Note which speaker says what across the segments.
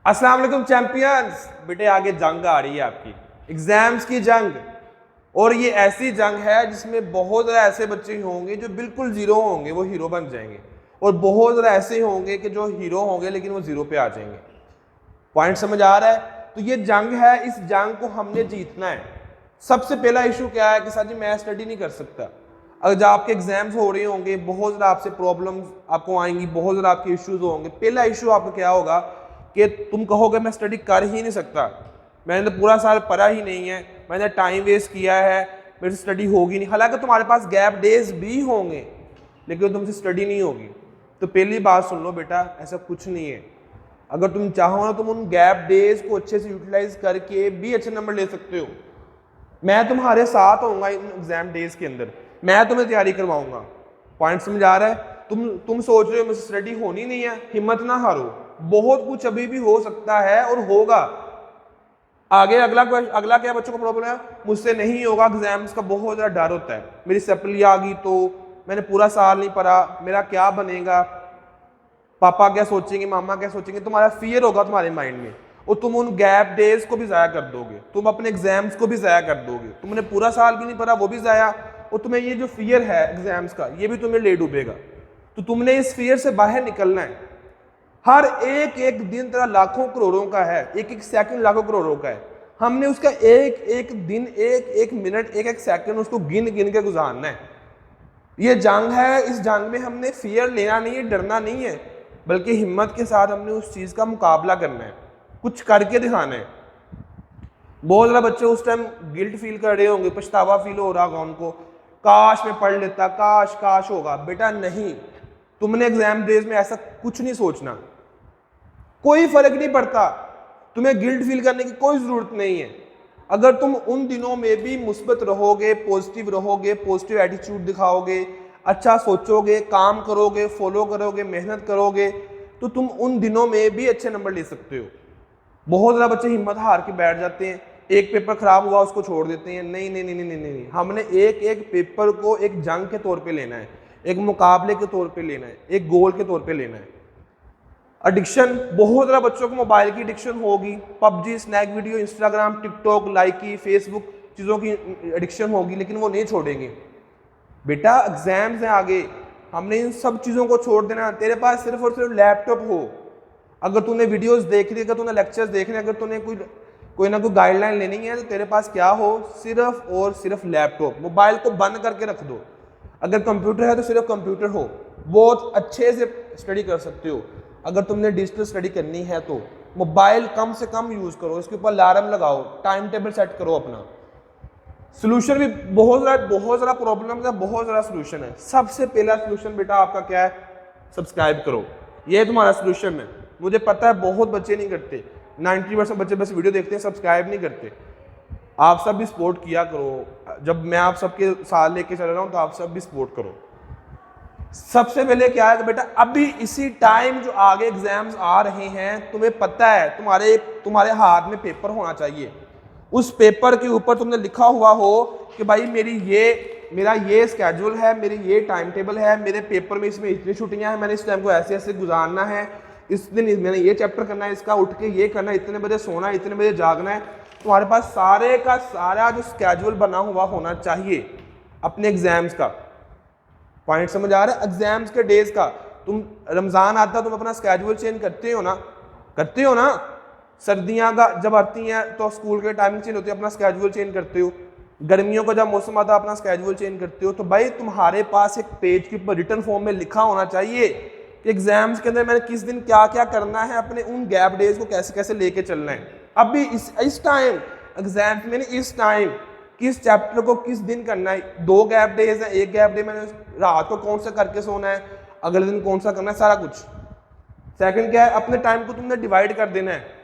Speaker 1: अस्सलाम वालेकुम चैंपियंस। बेटे आगे जंग आ रही है आपकी, एग्जाम्स की जंग। और ये ऐसी जंग है जिसमें बहुत ज़्यादा ऐसे बच्चे होंगे जो बिल्कुल जीरो होंगे, वो हीरो बन जाएंगे, और बहुत ज़्यादा ऐसे होंगे कि जो हीरो होंगे लेकिन वो जीरो पे आ जाएंगे। पॉइंट समझ आ रहा है? तो ये जंग है, इस जंग को हमने जीतना है। सबसे पहला इशू क्या है कि सर जी मैं स्टडी नहीं कर सकता। अगर जब आपके एग्जाम्स हो रहे होंगे, बहुत ज़्यादा आपसे प्रॉब्लम्स आपको आएंगी, बहुत ज़्यादा आपके इश्यूज होंगे। पहला इशू आपका क्या होगा कि तुम कहोगे मैं स्टडी कर ही नहीं सकता, मैंने तो पूरा साल पढ़ा ही नहीं है, मैंने टाइम वेस्ट किया है, मेरे से स्टडी होगी नहीं। हालांकि तुम्हारे पास गैप डेज भी होंगे लेकिन तुमसे स्टडी नहीं होगी। तो पहली बात सुन लो बेटा, ऐसा कुछ नहीं है। अगर तुम चाहो ना तुम उन गैप डेज को अच्छे से यूटिलाइज करके भी अच्छे नंबर ले सकते हो। मैं तुम्हारे साथ होऊंगा इन एग्जाम डेज के अंदर, मैं तुम्हें तैयारी करवाऊंगा। पॉइंट समझ आ रहा है? तुम सोच रहे हो मुझसे स्टडी होनी नहीं है, हिम्मत ना हारो, बहुत कुछ अभी भी हो सकता है और होगा आगे। अगला क्या बच्चों को प्रॉब्लम है, मुझसे नहीं होगा, एग्जाम्स का बहुत ज़्यादा डर होता है, मेरी सप्ली आ गई तो मैंने पूरा साल नहीं पढ़ा, मेरा क्या बनेगा, पापा क्या सोचेंगे, मामा क्या सोचेंगे, तुम्हारा फियर होगा तुम्हारे माइंड में, और तुम उन गैप डेज को भी ज़ाया कर दोगे, तुम अपने एग्जाम्स को भी ज़ाया कर दोगे, तुमने पूरा साल भी नहीं पढ़ा वो भी ज़ाया, और तुम्हें ये जो फियर है एग्जाम्स का ये भी तुम्हें ले डूबेगा। तो तुमने इस फियर से बाहर निकलना है। हर एक एक दिन तेरा लाखों करोड़ों का है, एक एक सेकंड लाखों करोड़ों का है। हमने उसका एक एक दिन, एक एक मिनट, एक एक सेकंड उसको गिन गिन के गुजारना है। ये जंग है, इस जंग में हमने फियर लेना नहीं है, डरना नहीं है, बल्कि हिम्मत के साथ हमने उस चीज का मुकाबला करना है, कुछ करके दिखाना है। बहुत ज़्यादा बच्चे उस टाइम गिल्ट फील कर रहे होंगे, पछतावा फील हो रहा होगा उनको, काश मैं पढ़ लेता, काश काश होगा। बेटा नहीं, तुमने एग्जाम डेज में ऐसा कुछ नहीं सोचना, कोई फर्क नहीं पड़ता, तुम्हें गिल्ट फील करने की कोई जरूरत नहीं है। अगर तुम उन दिनों में भी मुस्बत रहोगे, पॉजिटिव एटीट्यूड दिखाओगे, अच्छा सोचोगे, काम करोगे, फॉलो करोगे, मेहनत करोगे, तो तुम उन दिनों में भी अच्छे नंबर ले सकते हो। बहुत ज़्यादा बच्चे हिम्मत हार के बैठ जाते हैं, एक पेपर खराब हुआ उसको छोड़ देते हैं। नहीं नहीं नहीं नहीं नहीं नहीं, हमने एक एक पेपर को एक जंग के तौर पे लेना है, एक मुकाबले के तौर पे लेना है, एक गोल के तौर पे लेना है। एडिक्शन, बहुत ज़्यादा बच्चों को मोबाइल की एडिक्शन होगी, PUBG, Snack Video, Instagram, TikTok, Likee, Facebook चीज़ों की एडिक्शन होगी, लेकिन वो नहीं छोड़ेंगे। बेटा एग्जाम्स हैं आगे, हमने इन सब चीज़ों को छोड़ देना। तेरे पास सिर्फ और सिर्फ लैपटॉप हो, अगर तूने वीडियोस देख ली, अगर तूने लेक्चर्स देखने, अगर तूने कोई ना कोई गाइडलाइन लेनी है, तो तेरे पास क्या हो, सिर्फ और सिर्फ लैपटॉप। मोबाइल को बंद करके रख दो। अगर कंप्यूटर है तो सिर्फ कंप्यूटर हो, बहुत अच्छे से स्टडी कर सकते हो। अगर तुमने डिजिटल स्टडी करनी है तो मोबाइल कम से कम यूज़ करो, इसके ऊपर अलार्म लगाओ, टाइम टेबल सेट करो अपना। सोल्यूशन भी बहुत ज़्यादा प्रॉब्लम है, बहुत ज़्यादा सोल्यूशन है। सबसे पहला सोल्यूशन बेटा आपका क्या है, सब्सक्राइब करो, ये तुम्हारा सोल्यूशन है। मुझे पता है बहुत बच्चे नहीं करते, 90% बच्चे बस वीडियो देखते हैं, सब्सक्राइब नहीं करते। आप सब भी सपोर्ट किया करो, जब मैं आप सबके साथ लेके चल रहा हूँ तो आप सब भी सपोर्ट करो। सबसे पहले क्या है कि बेटा अभी इसी टाइम जो आगे एग्जाम्स आ रहे हैं, तुम्हें पता है तुम्हारे हाथ में पेपर होना चाहिए। उस पेपर के ऊपर तुमने लिखा हुआ हो कि भाई मेरा ये स्केड्यूल है, मेरी ये टाइम टेबल है, मेरे पेपर में इसमें इतनी छुट्टियां हैं, मैंने इस टाइम को ऐसे ऐसे गुजारना है, इस दिन मैंने ये चैप्टर करना है, इसका उठ के ये करना है, इतने बजे सोना है, इतने बजे जागना है। तुम्हारे पास सारे का सारा जो स्केड्यूल बना हुआ होना चाहिए अपने एग्जाम्स का। पॉइंट समझ आ रहा है? एग्जाम्स के डेज का, तुम रमजान आता तुम अपना स्केड्यूल चेंज करते हो ना, सर्दियां का जब आती हैं तो स्कूल के टाइमिंग चेंज होती है, अपना स्केड्यूल चेंज करते हो। गर्मियों का जब मौसम आता है अपना स्केड्यूल चेंज करते हो। तो भाई तुम्हारे पास एक पेज के ऊपर रिटर्न फॉर्म में लिखा होना चाहिए कि एग्जाम्स के अंदर मैंने किस दिन क्या क्या करना है, अपने उन गैप डेज को कैसे कैसे लेके चलना है। अभी इस टाइम एग्जाम में, इस टाइम किस चैप्टर को किस दिन करना है। 2 गैप डेज है, एक गैप डे मैंने रात को कौन सा करके सोना है, अगले दिन कौन सा करना है, सारा कुछ। सेकंड क्या है, अपने टाइम को तुमने डिवाइड कर देना है।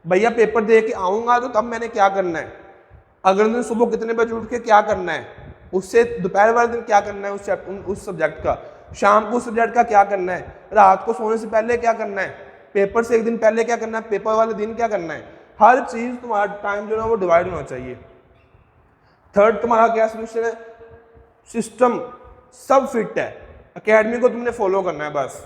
Speaker 1: भैया पेपर दे के आऊंगा तो तब मैंने क्या करना है, अगले दिन सुबह कितने बजे उठ के क्या करना है, उससे दोपहर वाले दिन क्या करना है उस सब्जेक्ट का, शाम को उस सब्जेक्ट का क्या करना है, रात को सोने से पहले क्या करना है, पेपर से एक दिन पहले क्या करना है, पेपर वाले दिन क्या करना है। हर चीज तुम्हारा टाइम जो है वो डिवाइड होना चाहिए। थर्ड तुम्हारा क्या सोल्यूशन है, सिस्टम सब फिट है, एकेडमी को तुमने फॉलो करना है बस।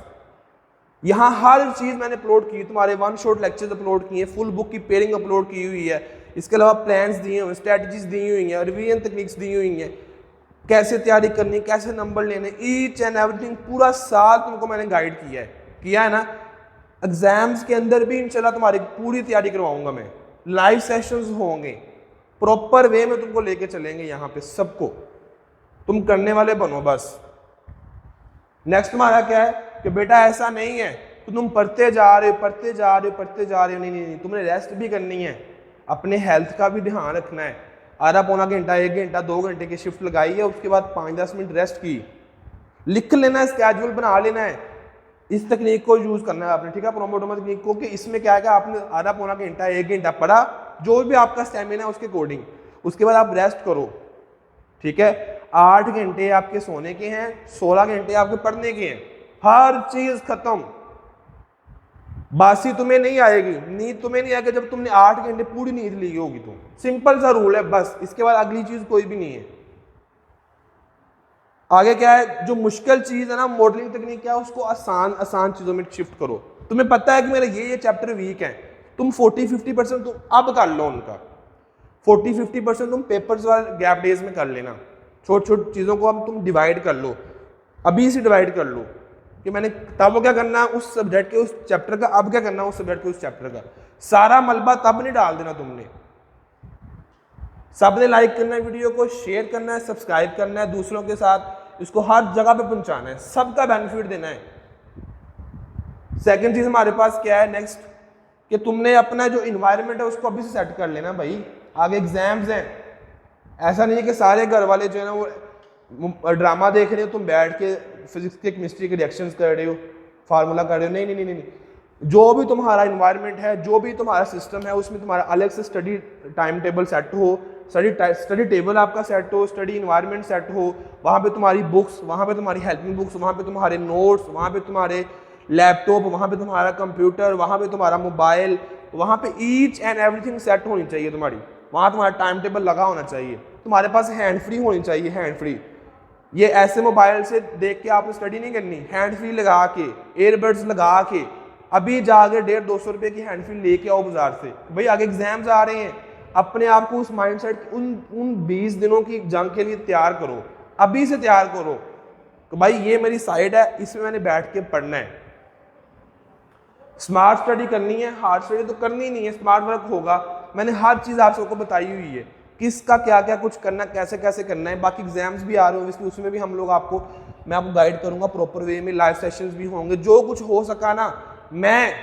Speaker 1: यहाँ हर चीज़ मैंने अपलोड की, तुम्हारे वन शॉट लेक्चर्स अपलोड किए, फुल बुक की पेयरिंग अपलोड की हुई है, इसके अलावा प्लान्स दिए हुए, स्ट्रेटजीज दी हुई हैं, रिवीजन टेक्निक्स दी हुई हैं, कैसे तैयारी करनी, कैसे नंबर लेने, ईच एंड एवरीथिंग पूरा साल तुमको मैंने गाइड किया है ना। एग्जाम्स के अंदर भी इंशाल्लाह तुम्हारी पूरी तैयारी करवाऊंगा मैं, लाइव सेशंस होंगे, प्रॉपर वे में तुमको लेके चलेंगे यहाँ पे सबको, तुम करने वाले बनो बस। नेक्स्ट तुम्हारा क्या है कि बेटा ऐसा नहीं है कि तुम पढ़ते जा रहे हो, नहीं, तुमने रेस्ट भी करनी है, अपने हेल्थ का भी ध्यान रखना है। आधा पौना घंटा, 1 घंटा, 2 घंटे की शिफ्ट लगाई है, उसके बाद 5-10 मिनट रेस्ट की, लिख लेना है, स्केड्यूल बना लेना है, इस तकनीक को यूज करना है आपने, ठीक है, पोमोडोरो तकनीक को, कि इसमें क्या है कि आपने आधा पौना घंटा, 1 घंटा पढ़ा, जो भी आपका स्टेमिना है उसके अकॉर्डिंग, उसके बाद आप रेस्ट करो, ठीक है। 8 घंटे आपके सोने के हैं, 16 घंटे आपके पढ़ने के हैं, हर चीज खत्म। बासी तुम्हें नहीं आएगी, नींद तुम्हें नहीं आएगी जब तुमने 8 घंटे पूरी नींद ली होगी। तुम सिंपल सा रूल है बस, इसके बाद अगली चीज कोई भी नहीं है। आगे क्या है, जो मुश्किल चीज है ना, मॉडलिंग तकनीक क्या है, उसको आसान चीजों में शिफ्ट करो। तुम्हें पता है कि मेरे ये चैप्टर वीक है, तुम 40-50% तुम अब कर लो उनका, 40-50% तुम पेपर्स वाले गैप डेज में कर लेना। छोटी छोटी चीज़ों को अब तुम डिवाइड कर लो, अभी से डिवाइड कर लो कि मैंने तब क्या करना है उस सब्जेक्ट के उस चैप्टर का, अब क्या करना है उस सब्जेक्ट के उस चैप्टर का। सारा मलबा तब नहीं डाल देना तुमने। सबने लाइक करना है, वीडियो को शेयर करना है, सब्सक्राइब करना है, दूसरों के साथ इसको हर जगह पे पहुंचाना है, सबका बेनिफिट देना है। सेकंड चीज हमारे पास क्या है नेक्स्ट, कि तुमने अपना जो इन्वायरमेंट है उसको अभी से सेट कर लेना भाई, आगे एग्जाम्स हैं। ऐसा नहीं है कि सारे घर वाले जो है ना वो ड्रामा देख रहे हो, तुम बैठ के फिजिक्स के केमिस्ट्री के रिएक्शंस कर रहे हो, फार्मूला कर रहे हो, नहीं। जो भी तुम्हारा इन्वायरमेंट है, जो भी तुम्हारा सिस्टम है, उसमें तुम्हारा अलग से स्टडी टाइम टेबल सेट हो, स्टडी टेबल आपका सेट हो, स्टडी इन्वायरमेंट सेट हो, वहाँ पे तुम्हारी बुक्स, वहाँ पे तुम्हारी हेल्पिंग बुक्स, वहाँ पे तुम्हारे नोट्स, वहाँ पे तुम्हारे लैपटॉप, वहाँ पे तुम्हारा कंप्यूटर, वहाँ पे तुम्हारा मोबाइल, वहाँ पे ईच एंड एवरीथिंग सेट होनी चाहिए तुम्हारी, वहाँ तुम्हारा टाइम टेबल लगा होना चाहिए, तुम्हारे पास हैंड फ्री होनी चाहिए, हैंड फ्री। ये ऐसे मोबाइल से देख के आपने स्टडी नहीं करनी, हैंड फ्री लगा के, एयरबड्स लगा के, अभी जाके 150-200 रुपए की हैंड फ्री लेके आओ बाजार से, भाई आगे एग्जाम्स आ रहे हैं, अपने आप को उस माइंडसेट उन 20 दिनों की जंग के लिए तैयार करो, अभी से तैयार करो तो भाई ये मेरी साइड है, इसमें मैंने बैठ के पढ़ना है। स्मार्ट स्टडी करनी है, हार्ड स्टडी तो करनी नहीं है, स्मार्ट वर्क होगा। मैंने हर चीज़ आप सबको बताई हुई है, किसका क्या क्या कुछ करना, कैसे कैसे करना है। बाकी एग्जाम्स भी आ रहे होंगे, उसमें भी हम लोग मैं आपको गाइड करूंगा प्रॉपर वे में, लाइव सेशंस भी होंगे, जो कुछ हो सका ना मैं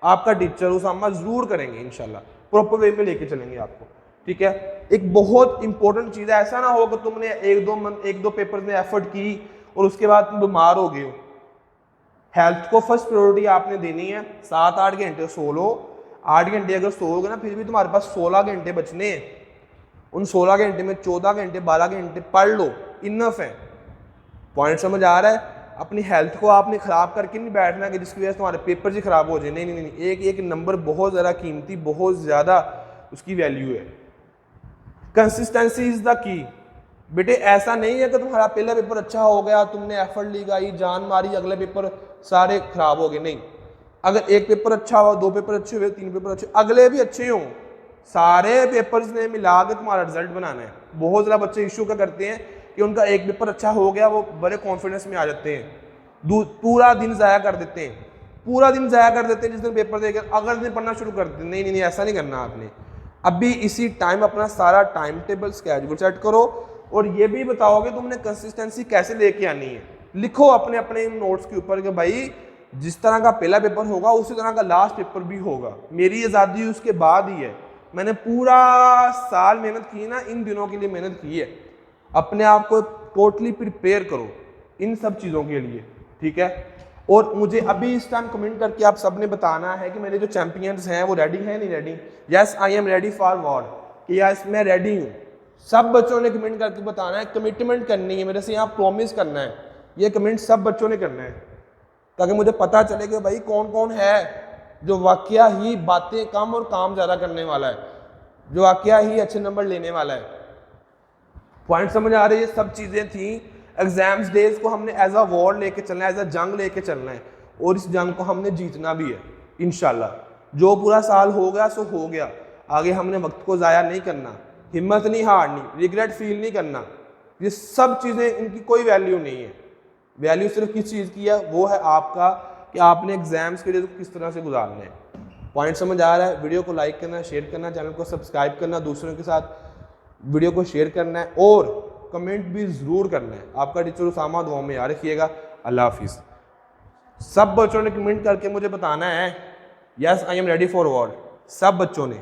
Speaker 1: आपका टीचर उसामा जरूर करेंगे इंशाल्लाह, प्रॉपर वे में लेके चलेंगे आपको, ठीक है। एक बहुत इंपॉर्टेंट चीज़ है, ऐसा ना हो कि तुमने 1-2 पेपर में एफर्ट की और उसके बाद तुम बीमार हो गए हो। हेल्थ को फर्स्ट प्रायोरिटी आपने देनी है। 7-8 घंटे सो लो, 8 घंटे अगर सोओगे ना, फिर भी तुम्हारे पास 16 घंटे बचने हैं, उन 16 घंटे में 14 घंटे 12 घंटे पढ़ लो, इनफ है। पॉइंट समझ आ रहा है? अपनी हेल्थ को आपने खराब करके नहीं बैठना कि जिसकी वजह से तुम्हारे पेपर ही खराब हो जाए, नहीं। एक एक नंबर बहुत ज़्यादा कीमती, बहुत ज़्यादा उसकी वैल्यू है। Consistency is the key. बेटे ऐसा नहीं है कि तुम्हारा पहला पेपर अच्छा हो गया, तुमने एफर्ट लगाई, जान मारी, अगले पेपर सारे खराब हो गए, नहीं। अगर एक पेपर अच्छा हुआ, 2 पेपर अच्छे हुए, 3 पेपर अच्छे, अगले भी अच्छे हों, सारे पेपर्स ने मिला के तुम्हारा रिजल्ट बनाना है। बहुत ज़्यादा बच्चे इशू क्या करते हैं कि उनका एक पेपर अच्छा हो गया, वो बड़े कॉन्फिडेंस में आ जाते हैं, पूरा दिन ज़ाया कर देते हैं, जिस दिन पेपर देकर अगले दिन पढ़ना शुरू कर देते हैं। नहीं, ऐसा नहीं करना आपने। अभी इसी टाइम अपना सारा टाइम टेबल स्केड्यूल सेट करो और ये भी बताओगे तुमने कंसिस्टेंसी कैसे लेके आनी है। लिखो अपने अपने नोट्स के ऊपर कि भाई जिस तरह का पहला पेपर होगा उसी तरह का लास्ट पेपर भी होगा। मेरी आज़ादी उसके बाद ही है, मैंने पूरा साल मेहनत की ना, इन दिनों के लिए मेहनत की है। अपने आप को टोटली प्रिपेयर करो इन सब चीज़ों के लिए, ठीक है। और मुझे अभी इस टाइम कमेंट करके आप सबने बताना है कि मेरे जो चैंपियंस हैं वो रेडी हैं नहीं ready. Yes I am ready for war, कि यस मैं रेडी हूँ। सब बच्चों ने कमेंट करके बताना है, कमिटमेंट करनी है मेरे से, यहाँ प्रॉमिस करना है। ये कमेंट सब बच्चों ने करना है ताकि मुझे पता चले कि भाई कौन कौन है जो वाकया ही बातें कम और काम ज़्यादा करने वाला है, जो वाकया ही अच्छे नंबर लेने वाला है। पॉइंट समझ आ रही है? ये सब चीज़ें थी। एग्जाम्स डेज को हमने एज अ वॉर लेके चलना है, एज अ जंग लेके चलना है। और इस जंग को हमने जीतना भी है इंशाल्लाह। जो पूरा साल हो गया सो हो गया, आगे हमने वक्त को ज़ाया नहीं करना, हिम्मत नहीं हारनी, रिग्रेट फील नहीं करना। ये सब चीज़ें, इनकी कोई वैल्यू नहीं है। वैल्यू सिर्फ किस चीज़ की है, वो है आपका कि आपने एग्जाम्स के लिए किस तरह से गुजारना है। पॉइंट समझ आ रहा है? वीडियो को लाइक करना, शेयर करना, चैनल को सब्सक्राइब करना, दूसरों के साथ वीडियो को शेयर करना है और कमेंट भी ज़रूर करना है। आपका टीचर उसामा, दुआ में याद रखिएगा। अल्लाह हाफिज़। सब बच्चों ने कमेंट करके मुझे बताना है yes I am ready for war. सब बच्चों ने